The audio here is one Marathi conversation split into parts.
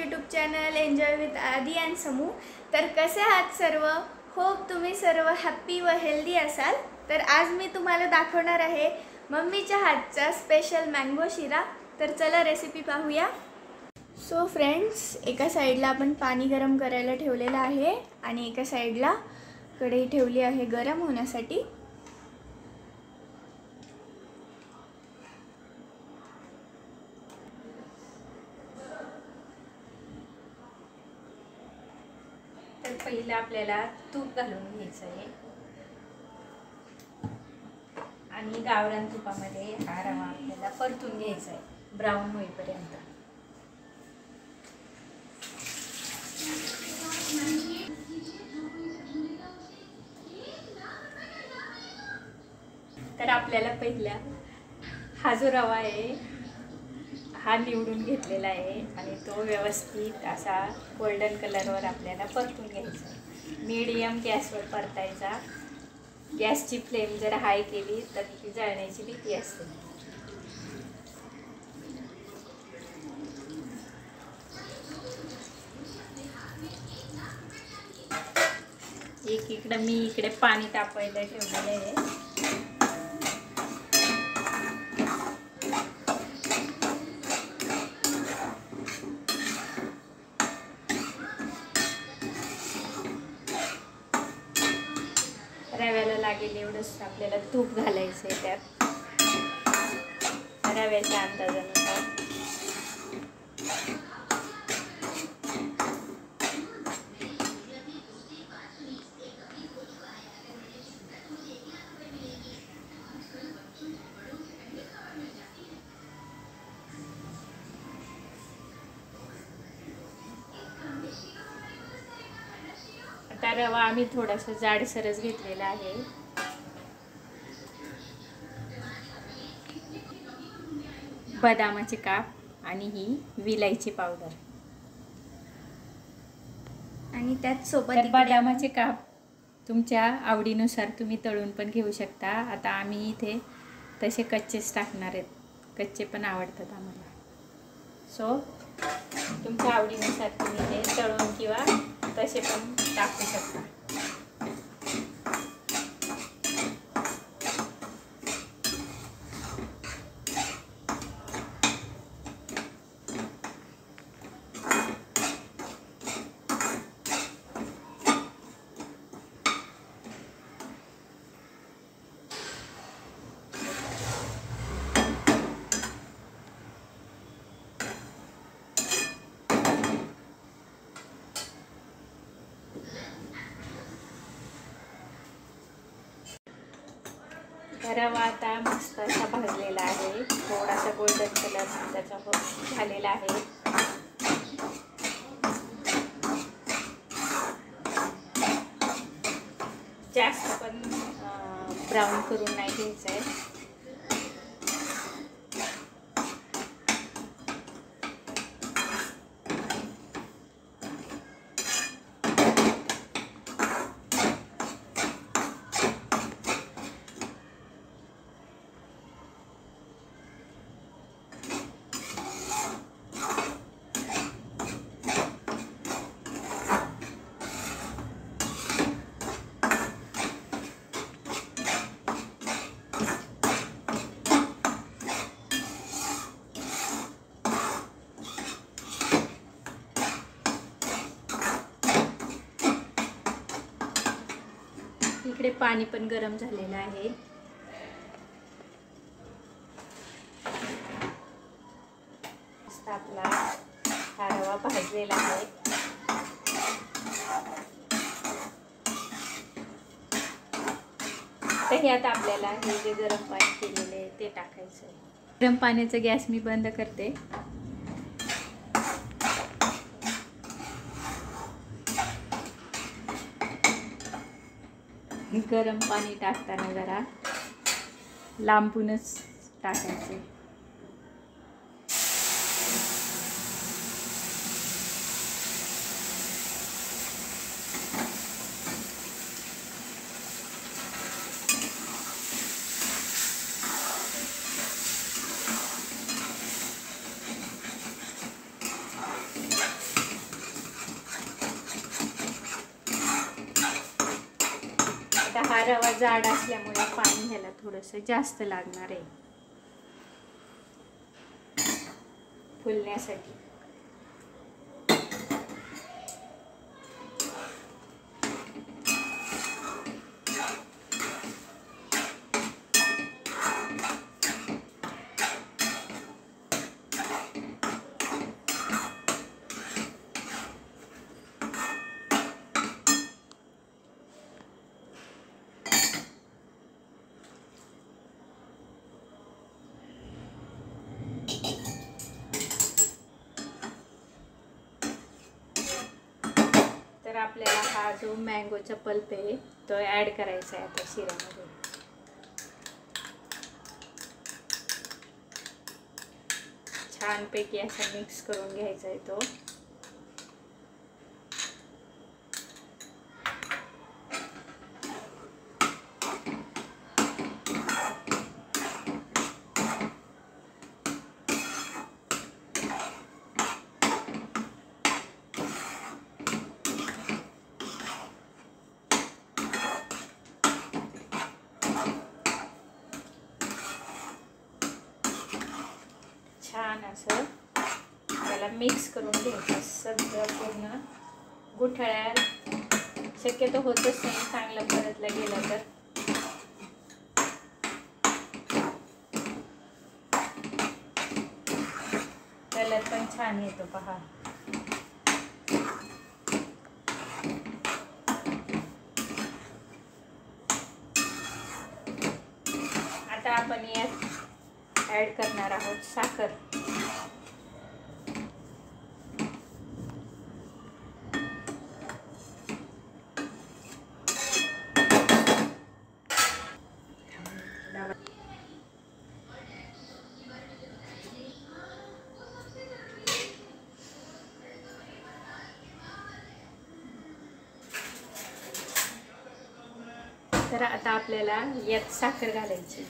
यूट्यूब चॅनल एन्जॉय विथ आदी अँड समू। तर कसे आहात सर्व? होप तुम्ही सर्व हॅप्पी व हेल्दी असाल। तर आज मी तुम्हाला दाखवणार आहे मम्मीच्या हातचा स्पेशल मँगो शिरा। तर चला रेसिपी पाहूया। सो फ्रेंड्स, एका साईडला आपण पाणी गरम करायला ठेवलेलं आहे आणि एका साईडला कढई ठेवली आहे गरम होण्यासाठी। तर पहिलं आपल्याला तूप घालून घ्यायचं आहे आणि गावरान तुपामध्ये हा रवा आपल्याला परतून घ्यायचा आहे ब्राऊन होईपर्यंत। तर आपल्याला पहिला हा जो रवा आहे हा निवडून घेतलेला आहे आणि तो व्यवस्थित असा गोल्डन कलरवर आपल्याला परतून घ्यायचा आहे। मीडियम गॅसवर परतायचा। गॅसची फ्लेम जर हाय केली तर ती जळण्याची भीती असते। इकडे मी इकडे पाणी तापवायला ठेवलेलं आहे। रव्याला लागेल एवढंच आपल्याला तूप घालायचं आहे त्यात रव्याच्या अंदाजानुसार। आता रवा आम्ही थोडासा जाडसरच घेतलेला आहे। बदामाचे काप आणि ही विलायची पावडर आणि त्यात सोबत बदामाचे काप तुमच्या आवडीनुसार तुम्ही तळून पण घेऊ शकता। आता आम्ही इथे तसे कच्चेच टाकणार आहेत, कच्चे पण आवडतात आम्हाला। सो तुमच्या आवडीनुसार तुम्ही ते तळून किंवा तसे पण टाकू शकता। रवा आता मस्त असा भाजलेला आहे, थोडासा गोल्डन कलर त्याचा झालेला आहे। जास्त पण ब्राऊन करून नाही घ्यायचं आहे। इकडे पाणी पण गरम झालेलं आहे। आपला हा रवा भाजलेला आहे। तर ह्यात आपल्याला हे जे गरम पाणी केलेले आहे ते टाकायचं आहे। गरम पाण्याचा गॅस मी बंद करते। गरम पाणी टाकताना जरा लांबूनच टाकायचे। हा रवा जाड असल्यामुळे पाणी ह्याला थोडंसं जास्त लागणार आहे फुलण्यासाठी. तर आपल्याला हा जो मँगोचा पल्प आहे तो ॲड करायचा आहे आता शिऱ्यामध्ये. छानपैकी असा मिक्स करून घ्यायचा आहे तो. छान असं त्याला मिक्स करून घ्यायचं सगळं पूर्ण. गुठळ्या शक्यतो होतच नाही चांगलं परतलं गेलं तर. कलर पण छान येतो पहा. आता आपण यात ॲड करणार आहोत साखर. तर आता आपल्याला यात साखर घालायची.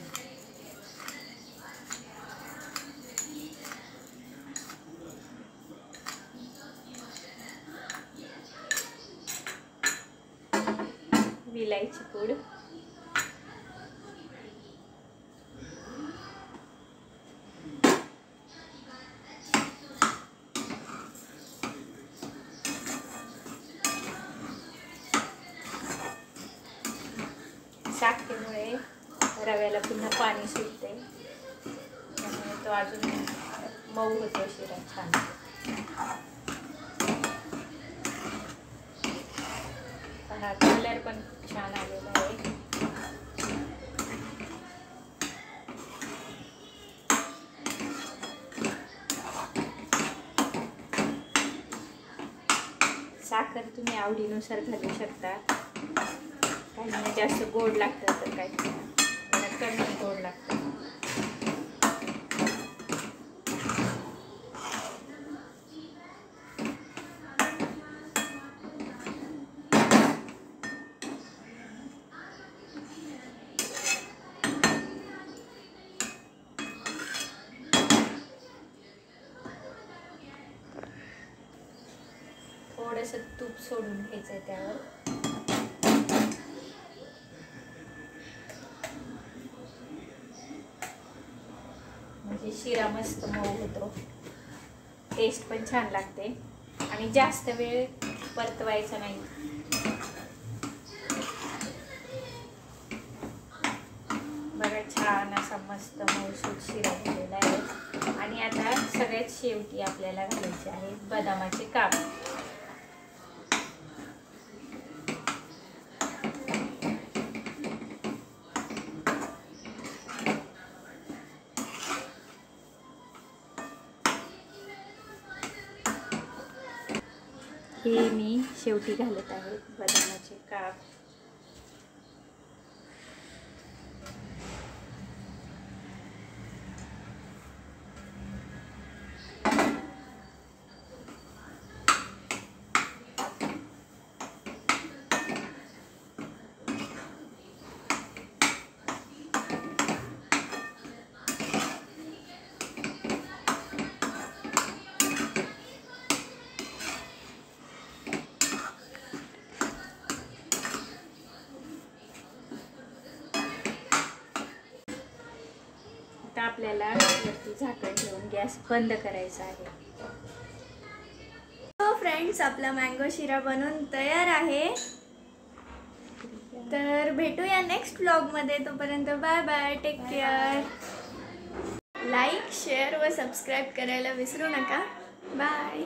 विलायची पूड, साखरेमुळे रव्याला पुन्हा पाणी सुटते त्यामुळे तो अजून मऊ होतो शिरा छान. हा कलर पण छान आलेला आहे. साखर तुम्ही आवडीनुसार घालू शकता. काहींना जास्त गोड लागतं तर काही कमी गोड लागतं. थोडंसं तूप सोडून घ्यायचं आहे त्यावर. म्हणजे शिरा मस्त मऊ होतो, टेस्ट पण छान लागते आणि जास्त वेळ परतवायचा नाही. बघा छान असा मस्त मऊसूत शिरा झालेला आहे. आणि आता सगळ्यात शेवटी आपल्याला घालायचे आहे बदामाचे काप. हे मी शेवटी घालत आहे बदामाचे काप. आता आपल्याला वरती झाकण ठेवून गॅस बंद करायचा आहे. हो फ्रेंड्स, आपला मँगो शिरा बनवून तयार आहे. तर भेटूया नेक्स्ट व्लॉगमध्ये. तोपर्यंत bye bye, take care. Like, share व सबस्क्राईब करायला विसरू नका. बाय.